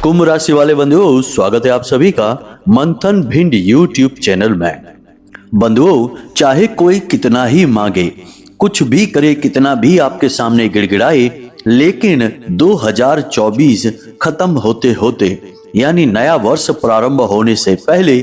कुंभ राशि वाले बंधुओं, स्वागत है आप सभी का मंथन भिंड यूट्यूब चैनल में। बंधुओं, चाहे कोई कितना ही मांगे, कुछ भी करे, कितना भी आपके सामने गिड़गिड़ाए, लेकिन 2024 खत्म होते होते यानी नया वर्ष प्रारंभ होने से पहले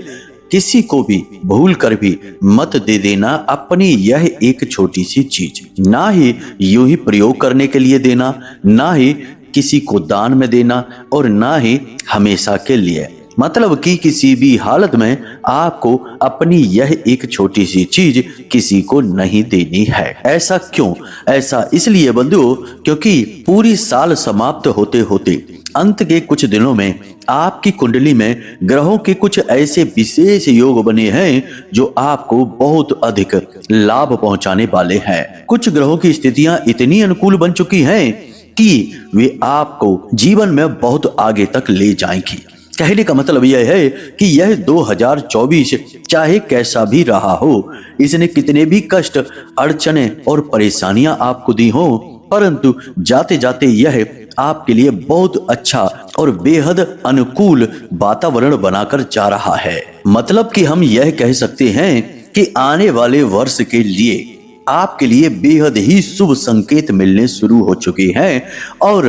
किसी को भी भूल कर भी मत दे देना अपनी यह एक छोटी सी चीज। ना ही यूं ही प्रयोग करने के लिए देना, ना ही किसी को दान में देना, और ना ही हमेशा के लिए। मतलब कि किसी भी हालत में आपको अपनी यह एक छोटी सी चीज किसी को नहीं देनी है। ऐसा क्यों? ऐसा इसलिए बंधुओं, क्योंकि पूरी साल समाप्त होते होते अंत के कुछ दिनों में आपकी कुंडली में ग्रहों के कुछ ऐसे विशेष योग बने हैं जो आपको बहुत अधिक लाभ पहुंचाने वाले हैं। कुछ ग्रहों की स्थितियां इतनी अनुकूल बन चुकी हैं कि वे आपको जीवन में बहुत आगे तक ले जाएंगी। कहने का मतलब यह है कि यह 2024 चाहे कैसा भी रहा हो, इसने कितने भी कष्ट, अड़चने और परेशानियां आपको दी हो, परंतु जाते जाते यह आपके लिए बहुत अच्छा और बेहद अनुकूल वातावरण बनाकर जा रहा है। मतलब कि हम यह कह सकते हैं कि आने वाले वर्ष के लिए आपके लिए बेहद ही शुभ संकेत मिलने शुरू हो चुके हैं और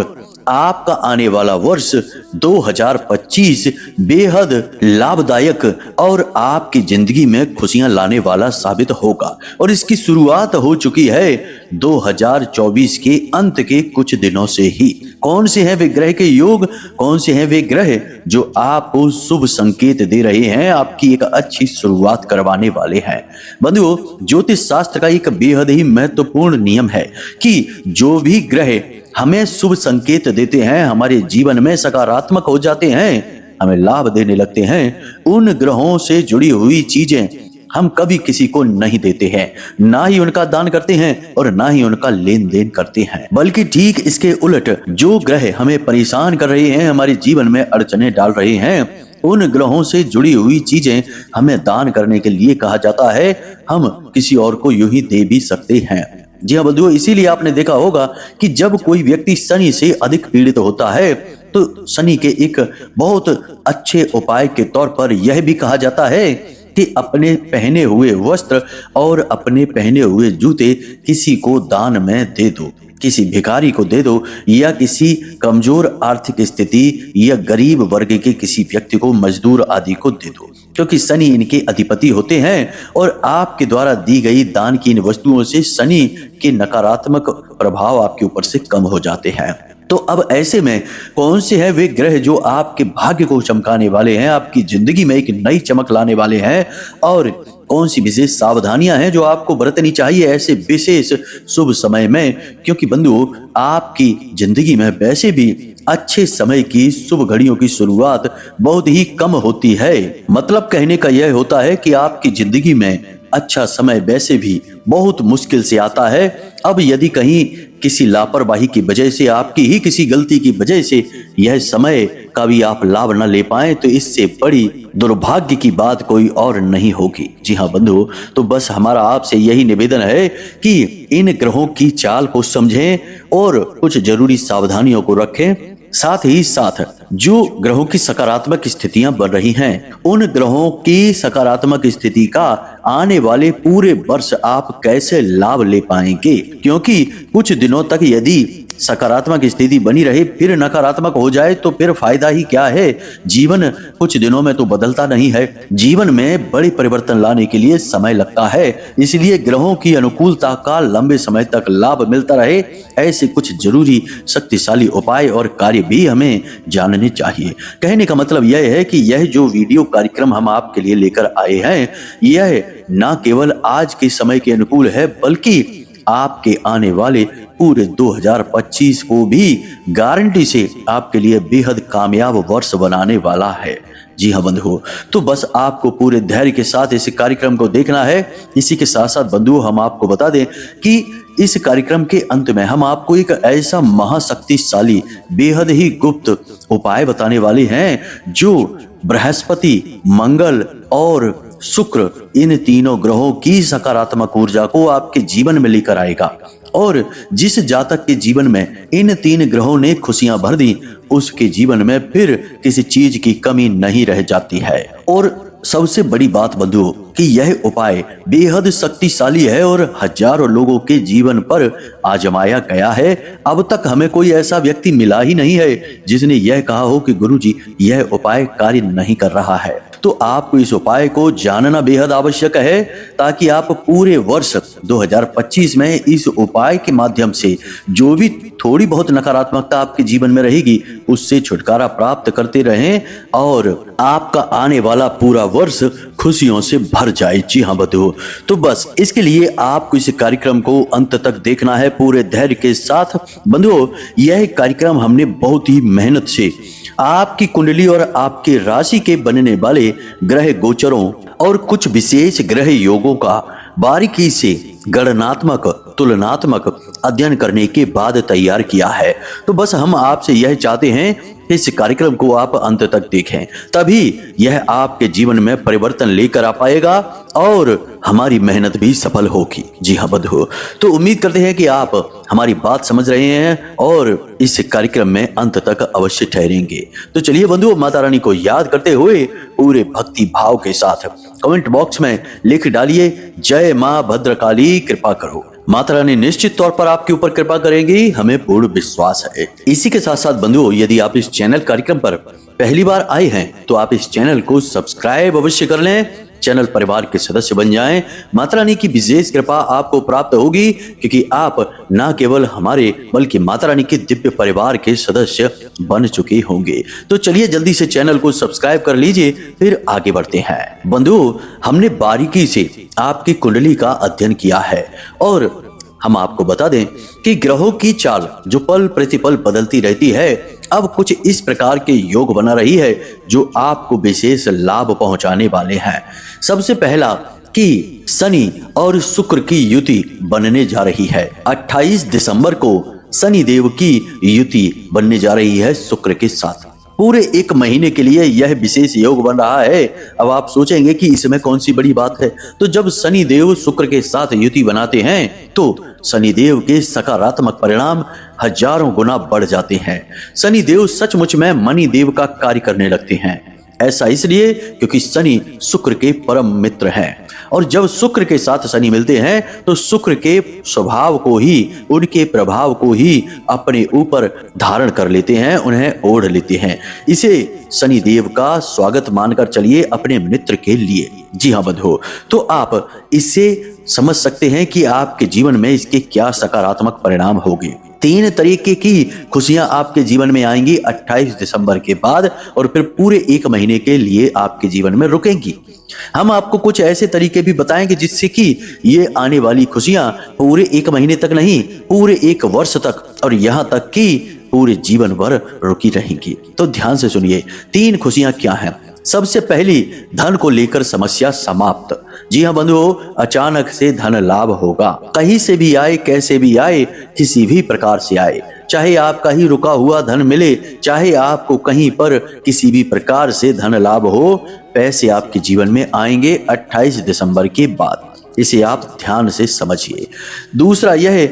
आपका आने वाला वर्ष 2025 बेहद लाभदायक और आपकी जिंदगी में खुशियां लाने वाला साबित होगा। और इसकी शुरुआत हो चुकी है 2024 के अंत के कुछ दिनों से ही। कौन से हैं वे ग्रह के योग, कौन से हैं वे ग्रह जो आपको शुभ संकेत दे रहे हैं, आपकी एक अच्छी शुरुआत करवाने वाले हैं? बंधुओं, ज्योतिष शास्त्र का एक बेहद ही महत्वपूर्ण नियम है कि जो भी ग्रह हमें शुभ संकेत देते हैं, हमारे जीवन में सकारात्मक हो जाते हैं, हमें लाभ देने लगते हैं, उन ग्रहों से जुड़ी हुई चीजें हम कभी किसी को नहीं देते हैं, ना ही उनका दान करते हैं और ना ही उनका लेन देन करते हैं। बल्कि ठीक इसके उलट, जो ग्रह हमें परेशान कर रहे हैं, हमारे जीवन में अड़चने डाल रहे हैं, उन ग्रहों से जुड़ी हुई चीजें हमें दान करने के लिए कहा जाता है। हम किसी और को यूं ही दे भी सकते हैं। जी हाँ बंधुओं, इसीलिए आपने देखा होगा कि जब कोई व्यक्ति शनि से अधिक पीड़ित होता है तो शनि के एक बहुत अच्छे उपाय के तौर पर यह भी कहा जाता है कि अपने पहने हुए वस्त्र और अपने पहने हुए जूते किसी को दान में दे दो, किसी भिखारी को दे दो, या किसी कमजोर आर्थिक स्थिति या गरीब वर्ग के किसी व्यक्ति को, मजदूर आदि को दे दो, क्योंकि शनि इनके अधिपति होते हैं और आपके द्वारा दी गई दान की इन वस्तुओं से शनि के नकारात्मक प्रभाव आपके ऊपर से कम हो जाते हैं। तो अब ऐसे में कौन से हैं वे ग्रह जो आपके भाग्य को चमकाने वाले हैं, आपकी जिंदगी में एक नई चमक लाने वाले हैं, और कौन सी विशेष सावधानियां हैं जो आपको बरतनी चाहिए ऐसे विशेष शुभ समय में? क्योंकि बंधुओं, आपकी जिंदगी में वैसे भी अच्छे समय की शुभ घड़ियों की शुरुआत बहुत ही कम होती है। मतलब कहने का यह होता है कि आपकी जिंदगी में अच्छा समय वैसे भी बहुत मुश्किल से आता है। अब यदि कहीं किसी लापरवाही की वजह से, आपकी ही किसी गलती की वजह से यह समय का भी आप लाभ न ले पाए, तो इससे बड़ी दुर्भाग्य की बात कोई और नहीं होगी। जी हाँ बंधुओं, तो बस हमारा आपसे यही निवेदन है कि इन ग्रहों की चाल को समझें और कुछ जरूरी सावधानियों को रखें। साथ ही साथ जो ग्रहों की सकारात्मक स्थितियां बन रही हैं, उन ग्रहों की सकारात्मक स्थिति का आने वाले पूरे वर्ष आप कैसे लाभ ले पाएंगे? क्योंकि कुछ दिनों तक यदि सकारात्मक स्थिति बनी रहे फिर नकारात्मक हो जाए तो फिर फायदा ही क्या है? जीवन कुछ दिनों में तो बदलता नहीं है। जीवन में बड़े परिवर्तन लाने के लिए समय लगता है। इसलिए ग्रहों की अनुकूलता का लंबे समय तक लाभ मिलता रहे, ऐसे कुछ जरूरी शक्तिशाली उपाय और कार्य भी हमें जानने चाहिए। कहने का मतलब यह है कि यह जो वीडियो कार्यक्रम हम आपके लिए लेकर आए हैं, यह न केवल आज के समय के अनुकूल है, बल्कि आपके आने वाले पूरे 2025 को भी गारंटी से आपके लिए बेहद कामयाब वर्ष बनाने वाला है। जी हाँ बंधुओं, तो बस आपको पूरे धैर्य के साथ इस कार्यक्रम को देखना है। इसी के साथ साथ बंधुओं, हम आपको बता दें कि इस कार्यक्रम के अंत में हम आपको एक ऐसा महाशक्तिशाली बेहद ही गुप्त उपाय बताने वाले हैं जो बृहस्पति, मंगल और शुक्र, इन तीनों ग्रहों की सकारात्मक ऊर्जा को आपके जीवन में लेकर आएगा। और जिस जातक के जीवन में इन 3 ग्रहों ने खुशियां भर दी, उसके जीवन में फिर किसी चीज की कमी नहीं रह जाती है। और सबसे बड़ी बात बंधुओं कि यह उपाय बेहद शक्तिशाली है और हजारों लोगों के जीवन पर आजमाया गया है। अब तक हमें कोई ऐसा व्यक्ति मिला ही नहीं है जिसने यह कहा हो कि गुरुजी यह उपाय कार्य नहीं कर रहा है। तो आपको इस उपाय को जानना बेहद आवश्यक है ताकि आप पूरे वर्ष 2025 में इस उपाय के माध्यम से जो भी थोड़ी बहुत नकारात्मकता आपके जीवन में रहेगी उससे छुटकारा प्राप्त करते रहें और आपका आने वाला पूरा वर्ष खुशियों से भर जाए। जी हाँ बंधुओं, तो बस इसके लिए आपको इस कार्यक्रम को अंत तक देखना है पूरे धैर्य के साथ। बंधुओं, यह कार्यक्रम हमने बहुत ही मेहनत से आपकी कुंडली और आपके राशि के बनने वाले ग्रह गोचरों और कुछ विशेष ग्रह योगों का बारीकी से गणनात्मक तुलनात्मक अध्ययन करने के बाद तैयार किया है। तो बस हम आपसे यह चाहते हैं कि इस कार्यक्रम को आप अंत तक देखें, तभी यह आपके जीवन में परिवर्तन लेकर आ पाएगा और हमारी मेहनत भी सफल होगी। जी हाँ बंधुओं, तो उम्मीद करते हैं कि आप हमारी बात समझ रहे हैं और इस कार्यक्रम में अंत तक अवश्य ठहरेंगे। तो चलिए बंधुओं, माता रानी को याद करते हुए पूरे भक्ति भाव के साथ कमेंट बॉक्स में लिख डालिए, जय मां भद्रकाली कृपा करो। माता रानी निश्चित तौर पर आपके ऊपर कृपा करेंगी, हमें पूर्ण विश्वास है। इसी के साथ साथ बंधुओं, यदि आप इस चैनल कार्यक्रम पर पहली बार आए हैं तो आप इस चैनल को सब्सक्राइब अवश्य कर लें, चैनल परिवार के सदस्य बन जाएं। माता रानी की विशेष कृपा आपको प्राप्त होगी क्योंकि आप न केवल हमारे बल्कि माता रानी के दिव्य परिवार के सदस्य बन चुके होंगे। तो चलिए जल्दी से चैनल को सब्सक्राइब कर लीजिए, फिर आगे बढ़ते हैं। बंधुओं, हमने बारीकी से आपकी कुंडली का अध्ययन किया है और हम आपको बता दें कि ग्रहों की चाल जो पल प्रतिपल बदलती रहती है, अब कुछ इस प्रकार के योग बना रही है जो आपको विशेष लाभ पहुंचाने वाले हैं। सबसे पहला कि शनि और शुक्र की युति बनने जा रही है। 28 दिसंबर को शनि देव की युति बनने जा रही है शुक्र के साथ। पूरे 1 महीने के लिए यह विशेष योग बन रहा है। अब आप सोचेंगे कि इसमें कौन सी बड़ी बात है, तो जब शनि देव शुक्र के साथ युति बनाते हैं तो शनि देव के सकारात्मक परिणाम हजारों गुना बढ़ जाते हैं। शनि देव सचमुच में मणि देव का कार्य करने लगते हैं। ऐसा इसलिए क्योंकि शनि शुक्र के परम मित्र हैं और जब शुक्र के साथ शनि मिलते हैं तो शुक्र के स्वभाव को ही, उनके प्रभाव को ही अपने ऊपर धारण कर लेते हैं, उन्हें ओढ़ लेते हैं। इसे शनि देव का स्वागत मानकर चलिए अपने मित्र के लिए। जी हाँ बंधुओं, तो आप इससे समझ सकते हैं कि आपके जीवन में इसके क्या सकारात्मक परिणाम होंगे। 3 तरीके की खुशियां आपके जीवन में आएंगी 28 दिसंबर के बाद और फिर पूरे 1 महीने के लिए आपके जीवन में रुकेंगी। हम आपको कुछ ऐसे तरीके भी बताएंगे जिससे कि ये आने वाली खुशियां पूरे 1 महीने तक नहीं, पूरे 1 वर्ष तक और यहाँ तक कि पूरे जीवन भर रुकी रहेंगी। तो ध्यान से सुनिए 3 खुशियां क्या हैं। सबसे पहली, धन को लेकर समस्या समाप्त। जी हाँ बंधुओं, अचानक से धन लाभ होगा। कहीं से भी आए, कैसे भी आए, किसी भी प्रकार से आए, चाहे आपका ही रुका हुआ धन मिले, चाहे आपको कहीं पर किसी भी प्रकार से धन लाभ हो, पैसे आपके जीवन में आएंगे 28 दिसंबर के बाद। इसे आप ध्यान से समझिए। दूसरा यह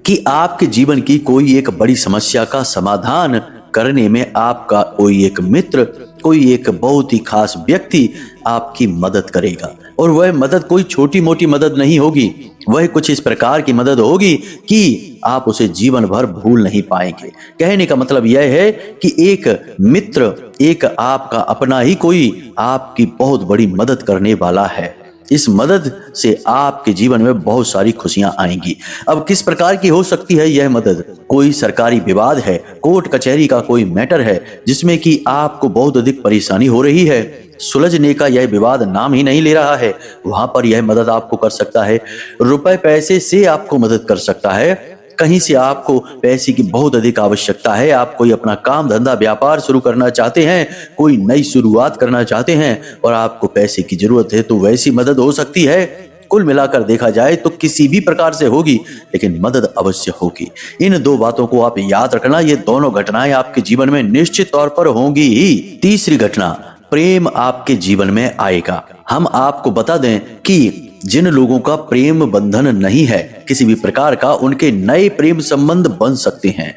कि आपके जीवन की कोई एक बड़ी समस्या का समाधान करने में आपका कोई एक मित्र, कोई एक बहुत ही खास व्यक्ति आपकी मदद करेगा और वह मदद कोई छोटी मोटी मदद नहीं होगी, वह कुछ इस प्रकार की मदद होगी कि आप उसे जीवन भर भूल नहीं पाएंगे। कहने का मतलब यह है कि एक मित्र, एक आपका अपना ही कोई आपकी बहुत बड़ी मदद करने वाला है। इस मदद से आपके जीवन में बहुत सारी खुशियां आएंगी। अब किस प्रकार की हो सकती है यह मदद? कोई सरकारी विवाद है, कोर्ट कचहरी का कोई मैटर है जिसमें कि आपको बहुत अधिक परेशानी हो रही है, सुलझने का यह विवाद नाम ही नहीं ले रहा है, वहां पर यह मदद आपको कर सकता है। रुपए पैसे से आपको मदद कर सकता है। कहीं से आपको पैसे की बहुत अधिक आवश्यकता है, आप कोई अपना काम धंधा व्यापार शुरू करना चाहते हैं, कोई नई शुरुआत करना चाहते हैं और आपको पैसे की जरूरत है, तो वैसी मदद हो सकती है। कुल मिलाकर देखा जाए तो किसी भी प्रकार से होगी, लेकिन मदद अवश्य होगी। इन 2 बातों को आप याद रखना, ये दोनों घटनाएं आपके जीवन में निश्चित तौर पर होंगी ही। तीसरी घटना, प्रेम आपके जीवन में आएगा। हम आपको बता दें कि जिन लोगों का प्रेम बंधन नहीं है किसी भी प्रकार का, उनके नए प्रेम संबंध बन सकते हैं।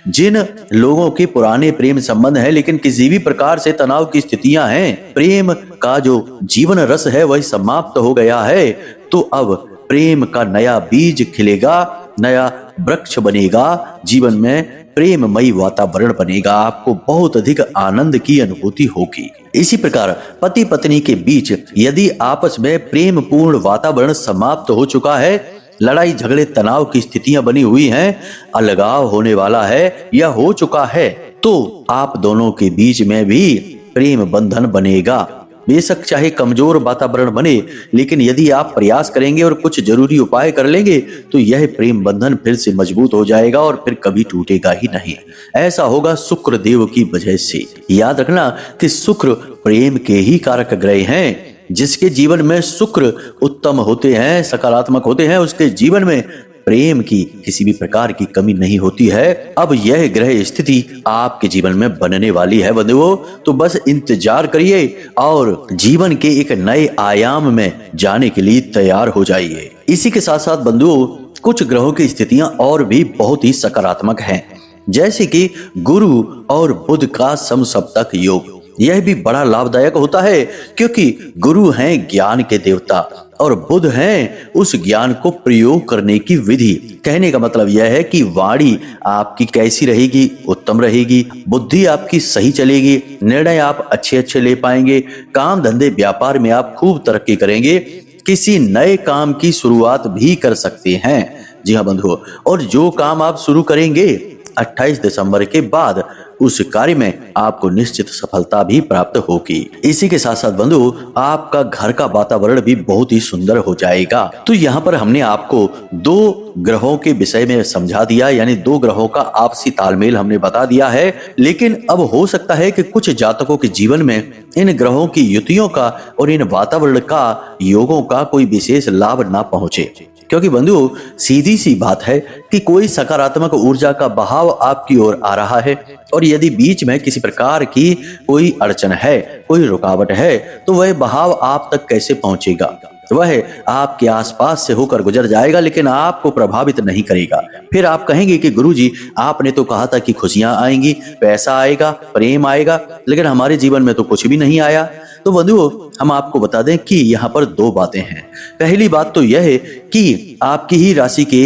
जिन लोगों के पुराने प्रेम संबंध है लेकिन किसी भी प्रकार से तनाव की स्थितियां हैं, प्रेम का जो जीवन रस है वही समाप्त हो गया है, तो अब प्रेम का नया बीज खिलेगा, नया वृक्ष बनेगा, जीवन में प्रेममयी वातावरण बनेगा, आपको बहुत अधिक आनंद की अनुभूति होगी। इसी प्रकार पति पत्नी के बीच यदि आपस में प्रेम पूर्ण वातावरण समाप्त हो चुका है, लड़ाई झगड़े तनाव की स्थितियां बनी हुई हैं, अलगाव होने वाला है या हो चुका है, तो आप दोनों के बीच में भी प्रेम बंधन बनेगा। बेशक चाहे कमजोर वातावरण बने, लेकिन यदि आप प्रयास करेंगे और कुछ जरूरी उपाय कर लेंगे तो यह प्रेम बंधन फिर से मजबूत हो जाएगा और फिर कभी टूटेगा ही नहीं। ऐसा होगा शुक्र देव की वजह से। याद रखना कि शुक्र प्रेम के ही कारक ग्रह हैं। जिसके जीवन में शुक्र उत्तम होते हैं, सकारात्मक होते हैं, उसके जीवन में प्रेम की किसी भी प्रकार की कमी नहीं होती है। अब यह ग्रह स्थिति आपके जीवन में बनने वाली है बंधुओं, तो बस इंतजार करिए और जीवन के एक नए आयाम में जाने के लिए तैयार हो जाइए। इसी के साथ साथ बंधुओं, कुछ ग्रहों की स्थितियां और भी बहुत ही सकारात्मक हैं, जैसे कि गुरु और बुध का समसप्तक योग। यह भी बड़ा लाभदायक होता है क्योंकि गुरु हैं ज्ञान के देवता और बुध हैं उस ज्ञान को प्रयोग करने की विधि। कहने का मतलब यह है कि वाणी आपकी कैसी रहेगी, उत्तम रहेगी, बुद्धि आपकी सही चलेगी, निर्णय आप अच्छे अच्छे ले पाएंगे, काम धंधे व्यापार में आप खूब तरक्की करेंगे, किसी नए काम की शुरुआत भी कर सकते हैं। जी हाँ बंधुओं, और जो काम आप शुरू करेंगे 28 दिसंबर के बाद उस कार्य में आपको निश्चित सफलता भी प्राप्त होगी। इसी के साथ साथ बंधु, आपका घर का वातावरण भी बहुत ही सुंदर हो जाएगा। तो यहाँ पर हमने आपको दो ग्रहों के विषय में समझा दिया, यानी दो ग्रहों का आपसी तालमेल हमने बता दिया है। लेकिन अब हो सकता है कि कुछ जातकों के जीवन में इन ग्रहों की युतियों का और इन वातावरण का, योगों का कोई विशेष लाभ ना पहुंचे, क्योंकि बंधुओं सीधी सी बात है कि कोई सकारात्मक ऊर्जा का बहाव आपकी ओर आ रहा है और यदि बीच में किसी प्रकार की कोई अड़चन है, कोई रुकावट है, तो वह बहाव आप तक कैसे पहुंचेगा? वह आपके आसपास से होकर गुजर जाएगा लेकिन आपको प्रभावित नहीं करेगा। फिर आप कहेंगे कि गुरुजी आपने तो कहा था कि खुशियां आएंगी, पैसा आएगा, प्रेम आएगा, लेकिन हमारे जीवन में तो कुछ भी नहीं आया। तो बंधुओं हम आपको बता दें कि यहाँ पर दो बातें हैं। पहली बात तो यह है कि आपकी ही राशि के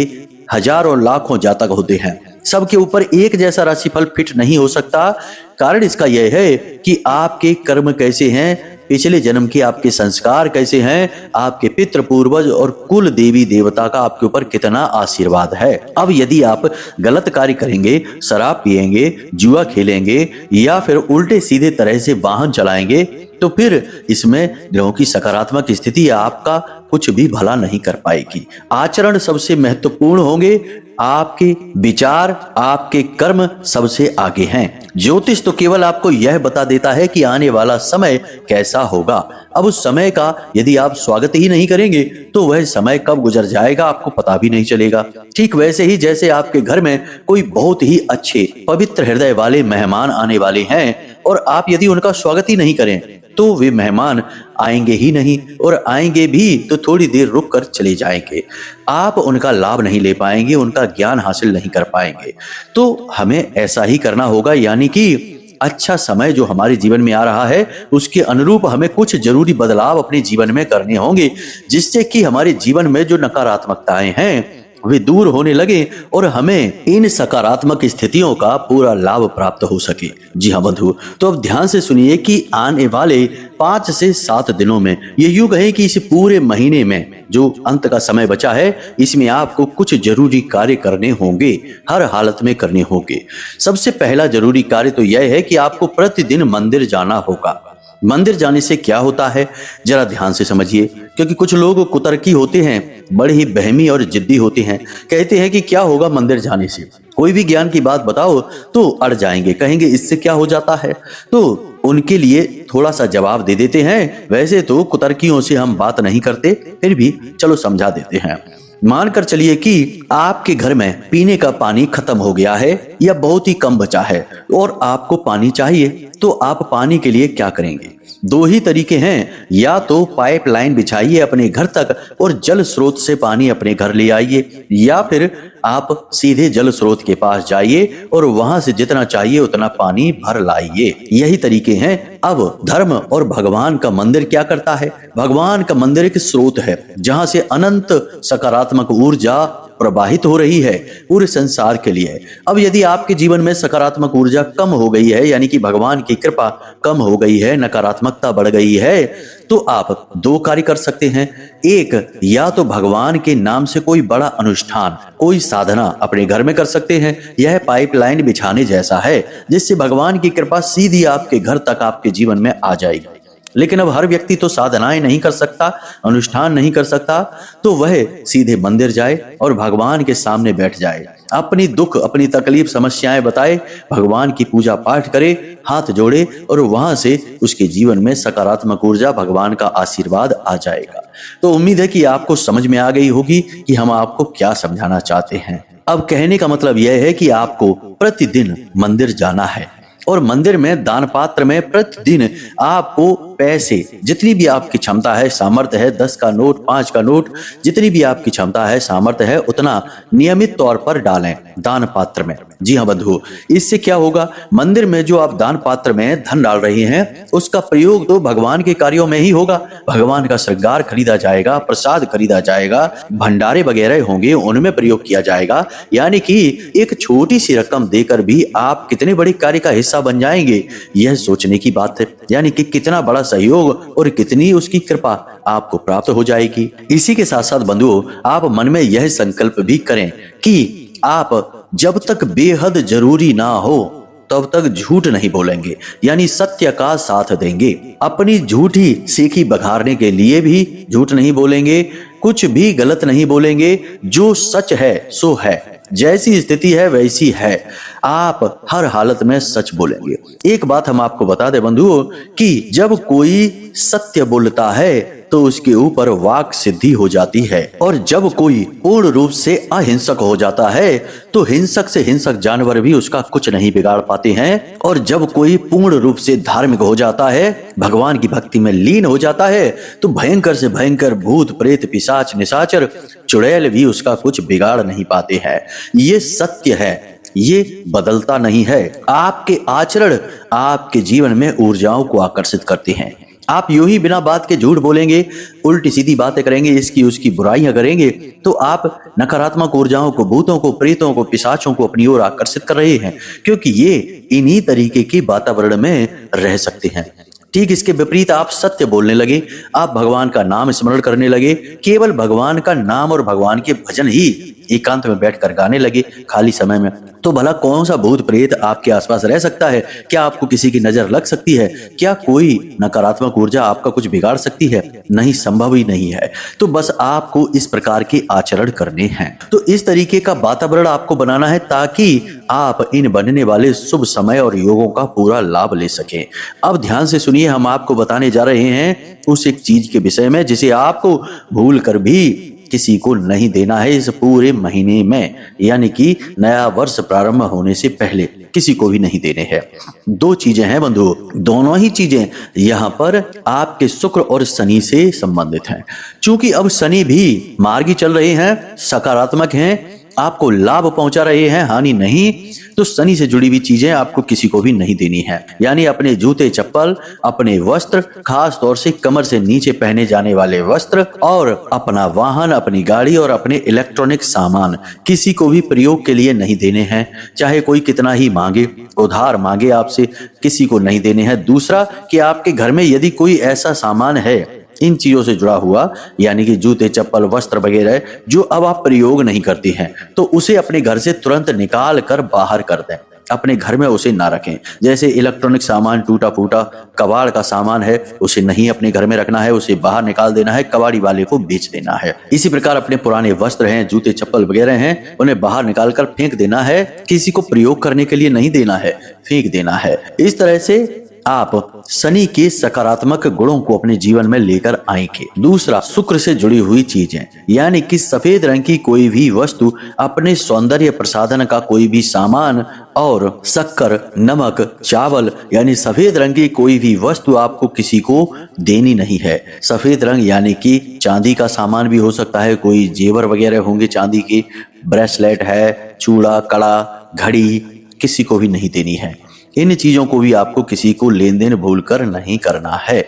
हजारों लाखों जातक होते हैं, सबके ऊपर एक जैसा राशिफल फिट नहीं हो सकता। कारण इसका यह है कि आपके कर्म कैसे हैं, पिछले जन्म के आपके संस्कार कैसे हैं, आपके पितृ पूर्वज और कुल देवी देवता का आपके ऊपर कितना आशीर्वाद है। अब यदि आप गलत कार्य करेंगे, शराब पिएंगे, जुआ खेलेंगे या फिर उल्टे सीधे तरह से वाहन चलाएंगे, तो फिर इसमें ग्रहों की सकारात्मक स्थिति आपका कुछ भी भला नहीं कर पाएगी। आचरण सबसे महत्वपूर्ण होंगे, आपके विचार, आपके कर्म सबसे आगे हैं। ज्योतिष तो केवल आपको यह बता देता है कि आने वाला समय कैसा होगा। अब उस समय का यदि आप स्वागत ही नहीं करेंगे तो वह समय कब गुजर जाएगा आपको पता भी नहीं चलेगा। ठीक वैसे ही जैसे आपके घर में कोई बहुत ही अच्छे पवित्र हृदय वाले मेहमान आने वाले हैं और आप यदि उनका स्वागत ही नहीं करें तो वे मेहमान आएंगे ही नहीं, और आएंगे भी तो थोड़ी देर रुक कर चले जाएंगे। आप उनका लाभ नहीं ले पाएंगे, उनका ज्ञान हासिल नहीं कर पाएंगे। तो हमें ऐसा ही करना होगा, यानी कि अच्छा समय जो हमारे जीवन में आ रहा है उसके अनुरूप हमें कुछ जरूरी बदलाव अपने जीवन में करने होंगे, जिससे कि हमारे जीवन में जो नकारात्मकताएं हैं वे दूर होने लगे और हमें इन सकारात्मक स्थितियों का पूरा लाभ प्राप्त हो सके। जी हाँ बंधु, तो अब ध्यान से सुनिए कि आने वाले 5 से 7 दिनों में ये युग है कि इस पूरे महीने में जो अंत का समय बचा है, इसमें आपको कुछ जरूरी कार्य करने होंगे, हर हालत में करने होंगे। सबसे पहला जरूरी कार्य तो यह है कि आपको प्रतिदिन मंदिर जाना होगा। मंदिर जाने से क्या होता है जरा ध्यान से समझिए, क्योंकि कुछ लोग कुतर्की होते हैं, बड़े ही बहमी और जिद्दी होते हैं। कहते हैं कि क्या होगा मंदिर जाने से, कोई भी ज्ञान की बात बताओ तो अड़ जाएंगे, कहेंगे इससे क्या हो जाता है। तो उनके लिए थोड़ा सा जवाब दे देते हैं। वैसे तो कुतर्कियों से हम बात नहीं करते, फिर भी चलो समझा देते हैं। मानकर चलिए कि आपके घर में पीने का पानी खत्म हो गया है या बहुत ही कम बचा है और आपको पानी चाहिए, तो आप पानी के लिए क्या करेंगे? दो ही तरीके हैं, या तो पाइपलाइन बिछाइए अपने घर तक और जल स्रोत से पानी अपने घर ले आइए, या फिर आप सीधे जल स्रोत के पास जाइए और वहां से जितना चाहिए उतना पानी भर लाइए। यही तरीके हैं। अब धर्म और भगवान का मंदिर क्या करता है? भगवान का मंदिर एक स्रोत है जहां से अनंत सकारात्मक ऊर्जा प्रवाहित हो रही है पूरे संसार के लिए। अब यदि आपके जीवन में सकारात्मक ऊर्जा कम हो गई है, यानी कि भगवान की कृपा कम हो गई है, नकारात्मकता बढ़ गई है, तो आप दो कार्य कर सकते हैं। एक, या तो भगवान के नाम से कोई बड़ा अनुष्ठान, कोई साधना अपने घर में कर सकते हैं। यह पाइपलाइन बिछाने जैसा है जिससे भगवान की कृपा सीधी आपके घर तक आपके जीवन में आ जाएगी। लेकिन अब हर व्यक्ति तो साधनाएं नहीं कर सकता, अनुष्ठान नहीं कर सकता, तो वह सीधे मंदिर जाए और भगवान के सामने बैठ जाए, अपनी दुख, अपनी तकलीफ, समस्याएं बताए, भगवान की पूजा पाठ करे, हाथ जोड़े और वहां से उसके जीवन में सकारात्मक ऊर्जा, भगवान का आशीर्वाद आ जाएगा। तो उम्मीद है कि आपको समझ में आ गई होगी कि हम आपको क्या समझाना चाहते हैं। अब कहने का मतलब यह है कि आपको प्रतिदिन मंदिर जाना है और मंदिर में दान पात्र में प्रतिदिन आपको पैसे, जितनी भी आपकी क्षमता है, सामर्थ्य है, 10 का नोट, 5 का नोट, जितनी भी आपकी क्षमता है, सामर्थ्य है, उतना नियमित तौर पर डालें दान पात्र में। जी हाँ बंधु, इससे क्या होगा? मंदिर में जो आप दान पात्र में धन डाल रहे हैं उसका प्रयोग तो भगवान के कार्यों में ही होगा। भगवान का श्रृंगार खरीदा जाएगा, प्रसाद खरीदा जाएगा, भंडारे वगैरह होंगे, उनमें प्रयोग किया जाएगा। यानी कि एक छोटी सी रकम देकर भी आप कितने बड़े कार्य का हिस्सा बन जाएंगे, यह सोचने की बात है। यानी कि कितना बड़ा सहयोग और कितनी उसकी कृपा आपको प्राप्त हो जाएगी। इसी के साथ साथ बंधुओं, आप मन में यह संकल्प भी करें कि आप जब तक बेहद जरूरी ना हो तब तक झूठ नहीं बोलेंगे, यानी सत्य का साथ देंगे। अपनी झूठी सीखी बघारने के लिए भी झूठ नहीं बोलेंगे, कुछ भी गलत नहीं बोलेंगे। जो सच है सो है, जैसी स्थिति है वैसी है, आप हर हालत में सच बोलेंगे। एक बात हम आपको बता दें बंधुओं कि जब कोई सत्य बोलता है तो उसके ऊपर वाक सिद्धि हो जाती है, और जब कोई पूर्ण रूप से अहिंसक हो जाता है तो हिंसक से हिंसक जानवर भी उसका कुछ नहीं बिगाड़ पाते हैं। और जब कोई पूर्ण रूप से धार्मिक हो जाता है, भगवान की भक्ति में लीन हो जाता है, तो भयंकर से भयंकर भूत प्रेत पिशाच निशाचर चुड़ैल भी उसका कुछ बिगाड़ नहीं पाते हैं। ये सत्य है, ये बदलता नहीं है। आपके आचरण आपके जीवन में ऊर्जाओं को आकर्षित करते हैं। आप यूं ही बिना बात के झूठ बोलेंगे, उल्टी सीधी बातें करेंगे, इसकी उसकी बुराइयां करेंगे, तो आप नकारात्मक ऊर्जाओं को, भूतों को, प्रेतों को, पिशाचों को अपनी ओर आकर्षित कर रहे हैं, क्योंकि ये इन्हीं तरीके की वातावरण में रह सकते हैं। ठीक इसके विपरीत आप सत्य बोलने लगे, आप भगवान का नाम स्मरण करने लगे, केवल भगवान का नाम और भगवान के भजन ही एकांत में बैठकर गाने लगे खाली समय में, तो भला कौन सा भूत प्रेत आपके आसपास रह सकता है? क्या आपको किसी की नजर लग सकती है? क्या कोई नकारात्मक ऊर्जा आपका कुछ बिगाड़ सकती है? नहीं, संभव ही नहीं है। तो बस आपको इस प्रकार के आचरण करने हैं। तो इस तरीके का वातावरण आपको बनाना है ताकि आप इन बनने वाले शुभ समय और योगों का पूरा लाभ ले सकें। अब ध्यान से सुनिए, हम आपको बताने जा रहे हैं उस एक चीज के विषय में जिसे आपको भूल कर भी किसी को नहीं देना है इस पूरे महीने में, यानी कि नया वर्ष प्रारंभ होने से पहले किसी को भी नहीं देने हैं। दो चीजें हैं बंधु, दोनों ही चीजें यहाँ पर आपके शुक्र और शनि से संबंधित हैं। चूंकि अब शनि भी मार्गी चल रहे हैं, सकारात्मक हैं, आपको लाभ पहुंचा रहे हैं, हानि नहीं, तो शनि से जुड़ी हुई चीजें आपको किसी को भी नहीं देनी है। यानी अपने जूते चप्पल, अपने वस्त्र, खास तौर से कमर से नीचे पहने जाने वाले वस्त्र, और अपना वाहन, अपनी गाड़ी और अपने इलेक्ट्रॉनिक सामान किसी को भी प्रयोग के लिए नहीं देने हैं। चाहे कोई कितना ही मांगे, उधार मांगे, आपसे किसी को नहीं देने हैं। दूसरा कि आपके घर में यदि कोई ऐसा सामान है इन चीजों से जुड़ा हुआ, यानी कि जूते चप्पल वस्त्र वगैरह, जो अब आप प्रयोग नहीं करते हैं, तो उसे अपने घर से तुरंत निकाल कर बाहर कर दें, अपने घर में उसे ना रखें। जैसे इलेक्ट्रॉनिक सामान, टूटा फूटा कबाड़ का सामान है, उसे नहीं अपने घर में रखना है, उसे बाहर निकाल देना है, कबाड़ी वाले को बेच देना है। इसी प्रकार अपने पुराने वस्त्र हैं, जूते चप्पल वगैरह हैं, उन्हें बाहर निकाल कर फेंक देना है, किसी को प्रयोग करने के लिए नहीं देना है, फेंक देना है। इस तरह से आप शनि के सकारात्मक गुणों को अपने जीवन में लेकर आएंगे। दूसरा, शुक्र से जुड़ी हुई चीजें, यानी कि सफेद रंग की कोई भी वस्तु, अपने सौंदर्य प्रसाधन का कोई भी सामान और शक्कर, नमक, चावल यानी सफेद रंग की कोई भी वस्तु आपको किसी को देनी नहीं है। सफेद रंग यानी कि चांदी का सामान भी हो सकता है, कोई जेवर वगैरह होंगे चांदी के, ब्रेसलेट है, चूड़ा, कड़ा, घड़ी, किसी को भी नहीं देनी है। इन चीजों को भी आपको किसी को लेन देन भूल कर नहीं करना है,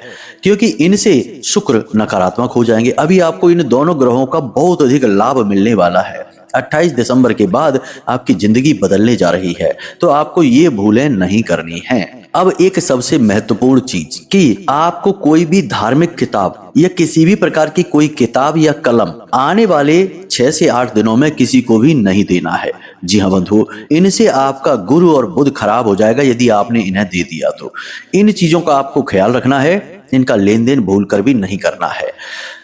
क्योंकि इनसे शुक्र नकारात्मक हो जाएंगे। अभी आपको इन दोनों ग्रहों का बहुत अधिक लाभ मिलने वाला है। 28 दिसंबर के बाद आपकी जिंदगी बदलने जा रही है, तो आपको ये भूलें नहीं करनी है। अब एक सबसे महत्वपूर्ण चीज कि आपको कोई भी धार्मिक किताब या किसी भी प्रकार की कोई किताब या कलम आने वाले 6 से 8 दिनों में किसी को भी नहीं देना है। जी हाँ बंधु, इनसे आपका गुरु और बुध खराब हो जाएगा यदि आपने इन्हें दे दिया तो। इन चीजों का आपको ख्याल रखना है, इनका लेन देन भूल कर भी नहीं करना है।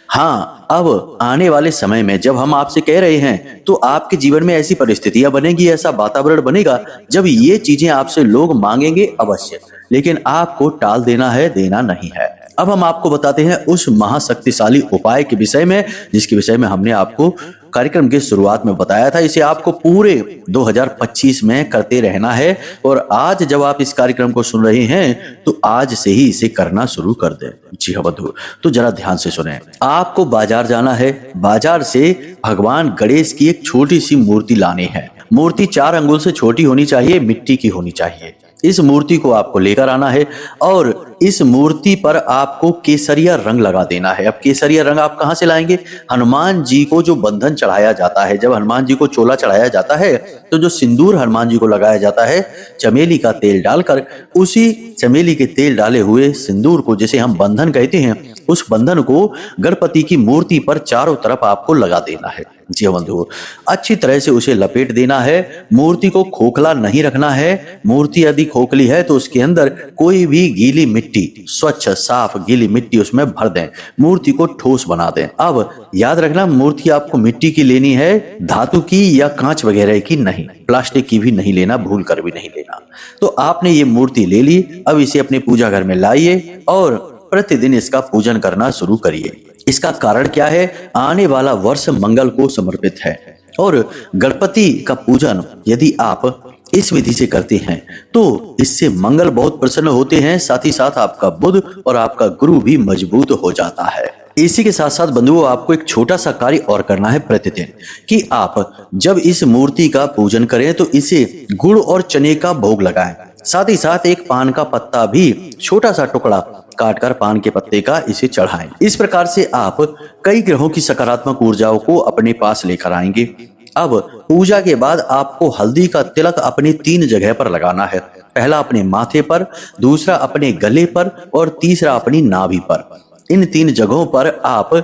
हाँ, अब आने वाले समय में जब हम आपसे कह रहे हैं तो आपके जीवन में ऐसी परिस्थितियां बनेगी, ऐसा वातावरण बनेगा जब ये चीजें आपसे लोग मांगेंगे अवश्य, लेकिन आपको टाल देना है, देना नहीं है। अब हम आपको बताते हैं उस महाशक्तिशाली उपाय के विषय में जिसके विषय में हमने आपको कार्यक्रम की शुरुआत में बताया था। इसे आपको पूरे 2025 में करते रहना है, और आज जब आप इस कार्यक्रम को सुन रहे हैं तो आज से ही इसे करना शुरू कर दें। जी हाँ बंधु, तो जरा ध्यान से सुने। आपको बाजार जाना है, बाजार से भगवान गणेश की एक छोटी सी मूर्ति लानी है। मूर्ति 4 अंगुल से छोटी होनी चाहिए, मिट्टी की होनी चाहिए। इस मूर्ति को आपको लेकर आना है और इस मूर्ति पर आपको केसरिया रंग लगा देना है। अब केसरिया रंग आप कहां से लाएंगे? हनुमान जी को जो बंधन चढ़ाया जाता है, जब हनुमान जी को चोला चढ़ाया जाता है तो जो सिंदूर हनुमान जी को लगाया जाता है, चमेली का तेल डालकर, उसी चमेली के तेल डाले हुए सिंदूर को, जिसे हम बंधन कहते हैं, उस बंधन को गणपति की मूर्ति पर चारों तरफ आपको लगा देना है। जी बंधु, अच्छी तरह से उसे लपेट देना है। मूर्ति को खोखला नहीं रखना है। मूर्ति यदि खोखली है तो उसके अंदर कोई भी गीली मिट्टी, स्वच्छ साफ गीली मिट्टी उसमें भर दें, मूर्ति को ठोस बना दें। अब याद रखना, मूर्ति आपको मिट्टी की लेनी है, धातु की या कांच वगैरह की नहीं, प्लास्टिक की भी नहीं लेना, भूल कर भी नहीं लेना। तो आपने ये मूर्ति ले ली, अब इसे अपने पूजा घर में लाइए और प्रतिदिन इसका पूजन करना शुरू करिए। इसका कारण क्या है? आने वाला वर्ष मंगल को समर्पित है, और गणपति का पूजन यदि आप इस विधि से करते हैं तो इससे मंगल बहुत प्रसन्न होते हैं, साथ ही साथ आपका बुध और आपका गुरु भी मजबूत हो जाता है। इसी के साथ साथ बंधुओं, आपको एक छोटा सा कार्य और करना है प्रतिदिन, कि आप जब इस मूर्ति का पूजन करें तो इसे गुड़ और चने का भोग लगाएं। साथ ही साथ एक पान का पत्ता भी, छोटा सा टुकड़ा काटकर पान के पत्ते का इसे चढ़ाएं। इस प्रकार से आप कई ग्रहों की सकारात्मक ऊर्जाओं को अपने पास लेकर आएंगे। अब पूजा के बाद आपको हल्दी का तिलक अपने 3 जगह पर लगाना है। पहला अपने माथे पर, दूसरा अपने गले पर और तीसरा अपनी नाभि पर। इन 3 जगहों पर आप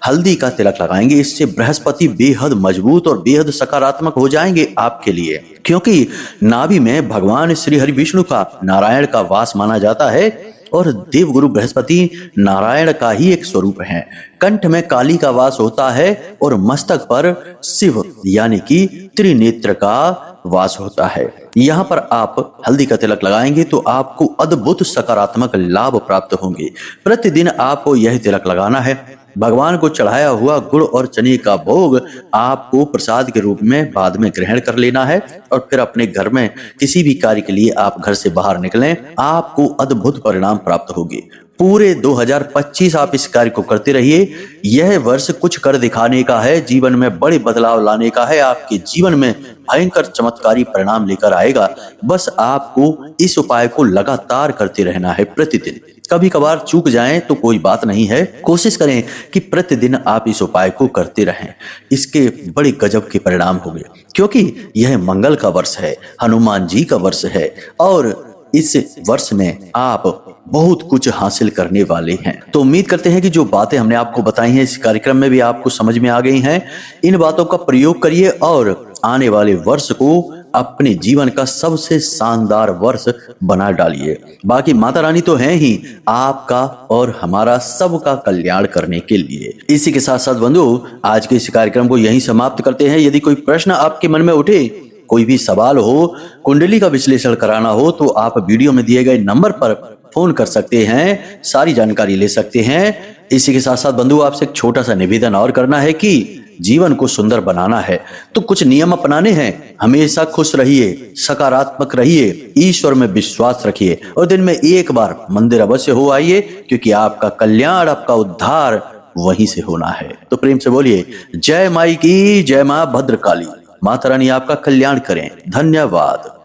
हल्दी का तिलक लगाएंगे। इससे बृहस्पति बेहद मजबूत और बेहद सकारात्मक हो जाएंगे आपके लिए, क्योंकि नाभि में भगवान श्री हरि विष्णु का, नारायण का वास माना जाता है, और देवगुरु बृहस्पति नारायण का ही एक स्वरूप है। कंठ में काली का वास होता है और मस्तक पर शिव यानी कि त्रिनेत्र का वास होता है। यहाँ पर आप हल्दी का तिलक लगाएंगे तो आपको अद्भुत सकारात्मक लाभ प्राप्त होंगे। प्रतिदिन आपको यह तिलक लगाना है। भगवान को चढ़ाया हुआ गुड़ और चने का भोग आपको प्रसाद के रूप में बाद में ग्रहण कर लेना है, और फिर अपने घर में किसी भी कार्य के लिए आप घर से बाहर निकलें, आपको अद्भुत परिणाम प्राप्त होंगे। पूरे 2025 आप इस कार्य को करते रहिए। यह वर्ष कुछ कर दिखाने का है, जीवन में बड़े बदलाव लाने का है, आपके जीवन में भयंकर चमत्कारी परिणाम लेकर आएगा। बस आपको इस उपाय को लगातार करते रहना है प्रतिदिन। कभी कभार चूक जाएं तो कोई बात नहीं है, कोशिश करें कि प्रतिदिन आप इस उपाय को करते रहें। इसके बड़े गजब के परिणाम होंगे, क्योंकि यह मंगल का वर्ष है, हनुमान जी का वर्ष है, और इस वर्ष में आप बहुत कुछ हासिल करने वाले हैं। तो उम्मीद करते हैं कि जो बातें हमने आपको बताई हैं इस कार्यक्रम में भी आपको समझ में आ गई हैं। इन बातों का प्रयोग करिए और आने वाले वर्ष को अपने जीवन का सबसे शानदार वर्ष बना डालिए। बाकी माता रानी तो हैं ही आपका और हमारा सबका कल्याण करने के लिए। इसी के साथ साथ बंधु, आज के इस कार्यक्रम को यहीं समाप्त करते हैं। यदि कोई प्रश्न आपके मन में उठे, कोई भी सवाल हो, कुंडली का विश्लेषण कराना हो, तो आप वीडियो में दिए गए नंबर पर फोन कर सकते हैं, सारी जानकारी ले सकते हैं। इसी के साथ साथ बंधु आपसे एक छोटा सा निवेदन और करना है कि जीवन को सुंदर बनाना है तो कुछ नियम अपनाने हैं। हमेशा खुश रहिए, सकारात्मक रहिए, ईश्वर में विश्वास रखिए और दिन में एक बार मंदिर अवश्य हो आइए, क्योंकि आपका कल्याण, आपका उद्धार वहीं से होना है। तो प्रेम से बोलिए जय माई की, जय मां भद्रकाली। माता रानी आपका कल्याण करें। धन्यवाद।